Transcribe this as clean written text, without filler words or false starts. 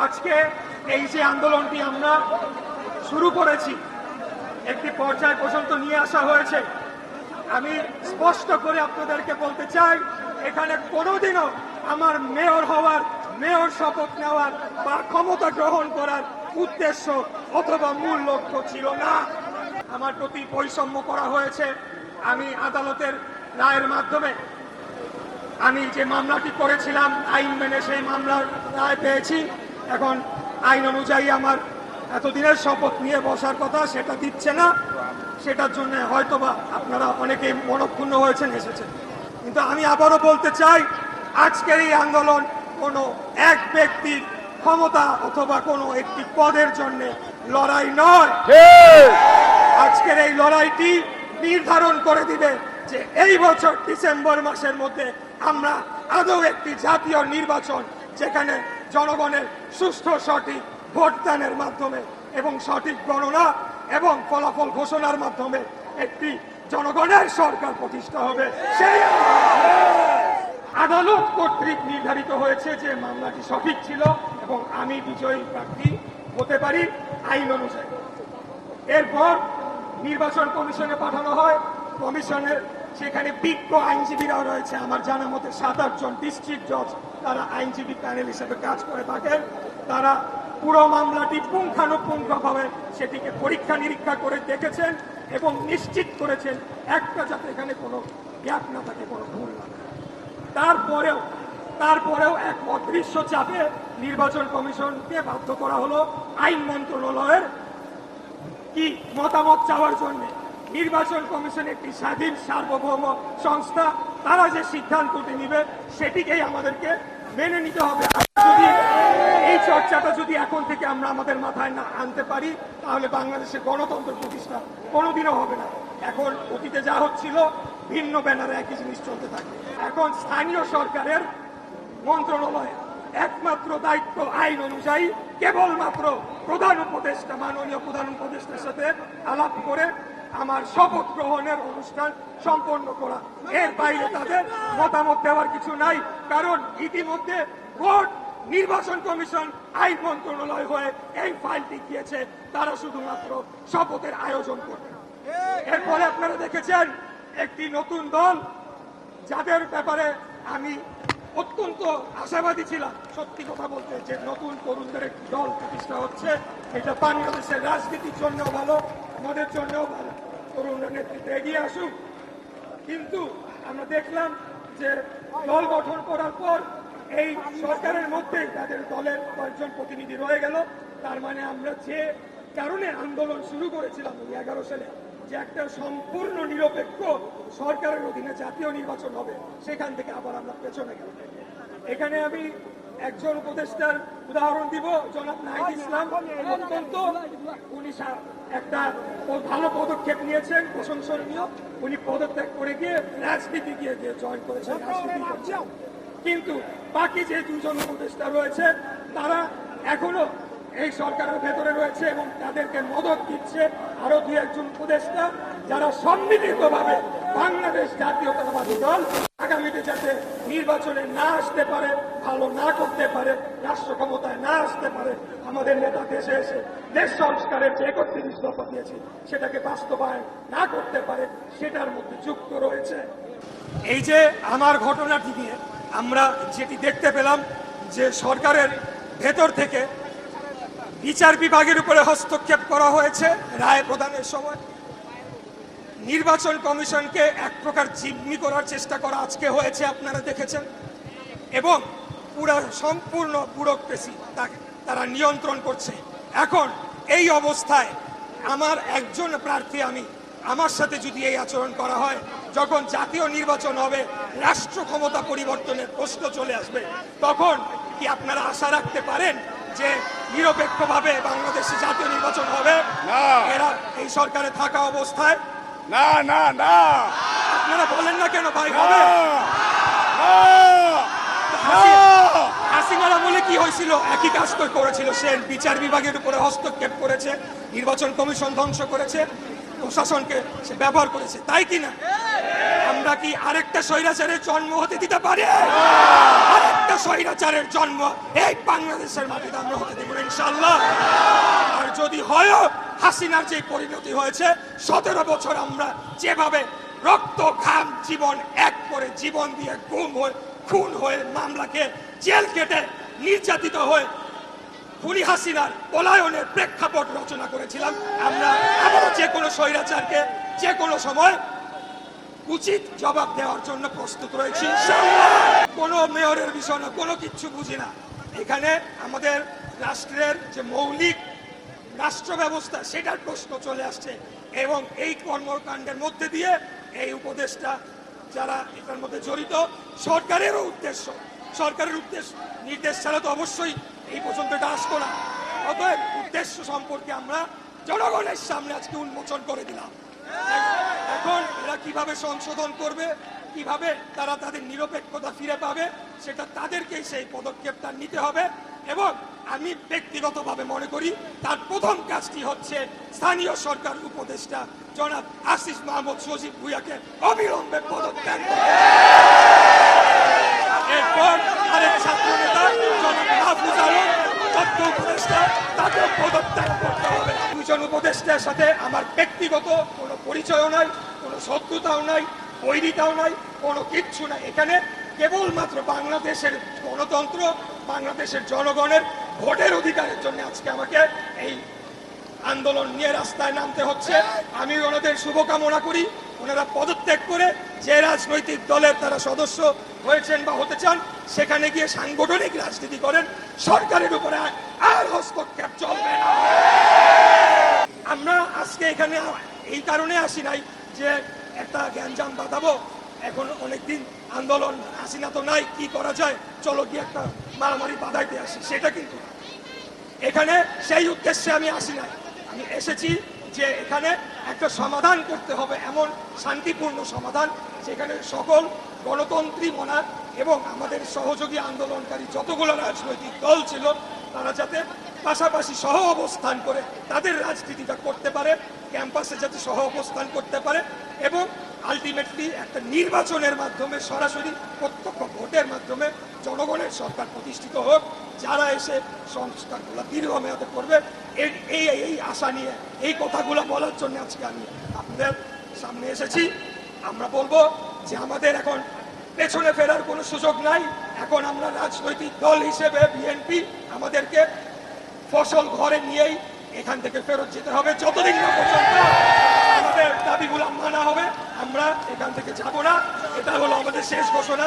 আজকে এই যে আন্দোলনটি আমরা শুরু করেছি একটি পর্যায় পর্যন্ত নিয়ে আসা হয়েছে, আমি স্পষ্ট করে আপনাদেরকে বলতে চাই, এখানে কোনোদিনও আমার মেয়র হওয়ার, মেয়র শপথ নেওয়ার বা ক্ষমতা গ্রহণ করার উদ্দেশ্য অথবা মূল লক্ষ্য ছিল না। আমার প্রতি বৈষম্য করা হয়েছে। আমি আদালতের রায়ের মাধ্যমে আমি যে মামলাটি করেছিলাম আইন মেনে সেই মামলার রায় পেয়েছি। এখন আইন অনুযায়ী আমার এতদিনের শপথ নিয়ে বসার কথা সেটা দিচ্ছে না। সেটার জন্য হয়তোবা আপনারা অনেকেই মনক্ষুণ্ণ হয়েছেন, এসেছেন। কিন্তু আমি আবারও বলতে চাই, আজকের এই আন্দোলন কোনো এক ব্যক্তির ক্ষমতা অথবা কোনো একটি পদের জন্য লড়াই নয়। আজকের এই লড়াইটি নির্ধারণ করে দিবে যে এই বছর ডিসেম্বর মাসের মধ্যে আমরা আদৌ একটি জাতীয় নির্বাচন, যেখানে জনগণের সুষ্ঠু সঠিক ভোটদানের মাধ্যমে এবং সঠিক গণনা এবং ফলাফল ঘোষণার মাধ্যমে একটি জনগণের সরকার প্রতিষ্ঠা হবে। সেই আদালত কর্তৃক নির্ধারিত হয়েছে যে মামলাটি সঠিক ছিল এবং আমি বিজয়ী প্রার্থী হতে পারি আইন অনুযায়ী। এরপর নির্বাচন কমিশনে পাঠানো হয়। কমিশনের সেখানে বিজ্ঞ আইনজীবীরাও রয়েছে, আমার জানা মতে 7-8 জন ডিস্ট্রিক্ট জজ, তারা আইনজীবী প্যানেল হিসেবে কাজ করে থাকেন। তারা পুরো মামলাটি পুঙ্খানুপুঙ্খভাবে সেটিকে পরীক্ষা নিরীক্ষা করে দেখেছেন এবং নিশ্চিত করেছেন একটা যাতে এখানে কোনো গ্যাপ না থাকে, কোনো ভুল না থাকে। তারপরেও এক অদৃশ্য চাপে নির্বাচন কমিশনকে বাধ্য করা হলো আইন মন্ত্রণালয়ের কি মতামত চাওয়ার জন্য। নির্বাচন কমিশন একটি স্বাধীন সার্বভৌম সংস্থা, তারা যে সিদ্ধান্তটি নিবে সেটিকেই আমাদেরকে মেনে নিতে হবে। যদি এই চর্চাটা যদি এখন থেকে আমরা আমাদের মাথায় না আনতে পারি, তাহলে বাংলাদেশের গণতন্ত্র প্রতিষ্ঠা কোনোদিনও হবে না। এখন অতীতে যা হচ্ছিল ভিন্ন ব্যানারে একই জিনিস চলতে থাকে। এখন স্থানীয় সরকারের মন্ত্রণালয় একমাত্র দায়িত্ব আইন অনুযায়ী কেবলমাত্র প্রধান উপদেষ্টা, মাননীয় প্রধান উপদেষ্টার সাথে আলাপ করে আমার শপথ গ্রহণের অনুষ্ঠান সম্পন্ন করা। এর বাইরে তাদের মতামত দেওয়ার কিছু নাই, কারণ ইতিমধ্যে ভোট নির্বাচন কমিশন আইন মন্ত্রণালয় হয়ে এই ফাইলটি গিয়েছে, তারা শুধুমাত্র শপথের আয়োজন করবে। এরপরে আপনারা দেখেছেন একটি নতুন দল, যাদের ব্যাপারে আমি অত্যন্ত আশাবাদী ছিলাম, সত্যি কথা বলতে, যে নতুন তরুণদের একটি দল প্রতিষ্ঠা হচ্ছে। এটা বাংলাদেশের রাজনীতির জন্যও ভালো, আমাদের জন্যও ভালো, তরুণরা নেতৃত্বে এগিয়ে আসুক। কিন্তু আমরা দেখলাম যে দল গঠন করার পর এই সরকারের মধ্যে তাদের দলের কয়েকজন প্রতিনিধি রয়ে গেল। তার মানে আমরা যে কারণে আন্দোলন শুরু করেছিলাম 2011 সালে, যে একটা সম্পূর্ণ নিরপেক্ষ সরকারের অধীনে জাতীয় নির্বাচন হবে, সেখান থেকে আবার আমরা পেছনে গেলাম। এখানে আমি একজন উপদেষ্টার উদাহরণ দিব, জনাব নাহিদ ইসলাম। অত্যন্ত উনি একটা ভালো পদক্ষেপ নিয়েছেন, প্রশংসনীয়। উনি পদত্যাগ করে গিয়ে রাজনীতি গিয়ে জয়েন করেছেন, রাজনীতি করছেন। কিন্তু বাকি যে 2 জন উপদেষ্টা রয়েছে তারা এখনো এই সরকারের ভেতরে রয়েছে এবং তাদেরকে মদত দিচ্ছে আরো 2-1 জন উপদেষ্টা, যারা সম্মিলিতভাবে বাংলাদেশ জাতীয়তাবাদী দল আগামীতে যাতে নির্বাচনে না আসতে পারে, ভালো না করতে পারে, রাষ্ট্র ক্ষমতায় না আসতে পারে, আমাদের নেতা দেশে এসে দেশ সংস্কারের যে 31 দফা দিয়েছে সেটাকে বাস্তবায়ন না করতে পারে, সেটার মধ্যে যুক্ত রয়েছে। এই যে আমার ঘটনাটি নিয়ে আমরা যেটি দেখতে পেলাম, যে সরকারের ভেতর থেকে বিচার বিভাগের উপরে হস্তক্ষেপ করা হয়েছে রায় প্রদানের সময়, নির্বাচন কমিশনকে এক প্রকার জিম্মি করার চেষ্টা করা আজকে হয়েছে, আপনারা দেখেছেন। এবং সম্পূর্ণ ব্যুরোক্রেসি তারা নিয়ন্ত্রণ করছে। এখন এই অবস্থায় আমার একজন প্রার্থী, আমার সাথে যদি এই আচরণ করা হয়, যখন জাতীয় নির্বাচন হবে, রাষ্ট্র ক্ষমতা পরিবর্তনের প্রশ্ন চলে আসবে, তখন কি আপনারা আশা রাখতে পারেন যে নিরপেক্ষভাবে বাংলাদেশে জাতীয় নির্বাচন হবে? এরা এই সরকারে থাকা অবস্থায় না না না, আপনারা বলেন না কেন ভাই? হবে? হাসিনার আমলে কি হয়েছিল? একই কাজ করেছিল। সে বিচার বিভাগের উপরে হস্তক্ষেপ করেছে, নির্বাচন কমিশন ধ্বংস করেছে, প্রশাসনকে সে ব্যবহার করেছে, তাই কিনা? আমরা কি আরেকটা স্বৈরাচারের জন্ম হতে দিতে পারি? একটা স্বৈরাচারের জন্ম এই বাংলাদেশের মাটিতে আমরা হতে দেব না ইনশাআল্লাহ। আর যদি হয় হাসিনার যে পরিণতি হয়েছে 17 বছর আমরা যেভাবে রক্ত ঘাম জীবন এক করে জীবন দিয়ে গুম হয়ে খুন হয়ে মামলাকে জেল কেটে নির্যাতিত হয়ে খুনি হাসিনার পলায়নের প্রেক্ষাপট রচনা করেছিলাম, আমরা আবারও যে কোনো স্বৈরাচারকে যে কোনো সময় উচিত জবাব দেওয়ার জন্য প্রস্তুত রয়েছি ইনশাআল্লাহ। কোনো মেয়রের বিষয় না, কোনো কিচ্ছু বুঝি না। এখানে আমাদের রাষ্ট্রের যে মৌলিক রাষ্ট্র ব্যবস্থা সেটার প্রশ্ন চলে আসছে এবং এই কর্মকাণ্ডের মধ্যে দিয়ে এই উপদেষ্টা যারা এটার মধ্যে জড়িত সরকারেরও উদ্দেশ্য, সরকারের উদ্দেশ্য নির্দেশ ছাড়া তো অবশ্যই এই পর্যন্ত এটা আসতো না। অতএব উদ্দেশ্য সম্পর্কে আমরা জনগণের সামনে আজকে উন্মোচন করে দিলাম। এখন এরা কিভাবে সংশোধন করবে, কিভাবে তারা তাদের নিরপেক্ষতা ফিরে পাবে, সেটা তাদেরকেই সেই পদক্ষেপটা নিতে হবে। এবং আমি ব্যক্তিগতভাবে মনে করি তার প্রথম কাজটি হচ্ছে স্থানীয় সরকার উপদেষ্টা জনাব আসিফ মাহমুদ সজীব ভুঁইয়াকে অবিলম্বে পদত্যাগ করতে হবে। এরপর আরেক ছাত্র নেতা জনাব মাহফুজ আলম তথ্য উপদেষ্টা, তাকে পদত্যাগ করতে হবে। দুজন উপদেষ্টার সাথে আমার ব্যক্তিগত কোনো পরিচয়ও নাই, কোনো শত্রুতাও নাই, বৈরিতাও নাই, কোনো কিচ্ছু নাই। এখানে কেবলমাত্র বাংলাদেশের গণতন্ত্র, বাংলাদেশের জনগণের ভোটের অধিকারের জন্য আজকে আমাকে এই আন্দোলন নিয়ে রাস্তায় নামতে হচ্ছে। আমি ওনাদের শুভকামনা করি, ওনারা পদত্যাগ করে যে রাজনৈতিক দলের তারা সদস্য হয়েছেন বা হতে চান সেখানে গিয়ে সাংগঠনিক রাজনীতি করেন, সরকারের উপরে আর হস্তক্ষেপ চলবে না। আমরা আজকে এখানে এই কারণে আসি নাই যে একটা গ্যাঞ্জাম বাঁধাবো, এখন অনেকদিন আন্দোলন হাসিনা তো নাই, কি করা যায়, চলো গিয়ে একটা মারামারি বাঁধাইতে আসি, সেটা কিন্তু না। এখানে সেই উদ্দেশ্যে আমি আসি নাই। আমি এসেছি যে এখানে একটা সমাধান করতে হবে, এমন শান্তিপূর্ণ সমাধান যেখানে সকল গণতন্ত্রী মনা এবং আমাদের সহযোগী আন্দোলনকারী যতগুলো রাজনৈতিক দল ছিল তারা যাতে পাশাপাশি সহ অবস্থান করে তাদের রাজনীতিটা করতে পারে, ক্যাম্পাসে যাতে সহ অবস্থান করতে পারে এবং আলটিমেটলি একটা নির্বাচনের মাধ্যমে সরাসরি প্রত্যক্ষ ভোটের মাধ্যমে জনগণের সরকার প্রতিষ্ঠিত হোক, যারা এসে সংস্কারগুলো দীর্ঘমেয়াদে করবে। এই আশা নিয়ে এই কথাগুলো বলার জন্য আজকে আমি আপনাদের সামনে এসেছি। আমরা বলবো যে আমাদের এখন পেছনে ফেরার কোনো সুযোগ নাই। এখন আমরা রাজনৈতিক দল হিসেবে বিএনপি আমাদেরকে ফসল ঘরে নিয়েই এখান থেকে ফেরত যেতে হবে। যতদিন না পর্যন্ত আমাদের দাবিগুলো মানা হবে আমরা এখান থেকে যাব না। এটা হলো আমাদের শেষ ঘোষণা।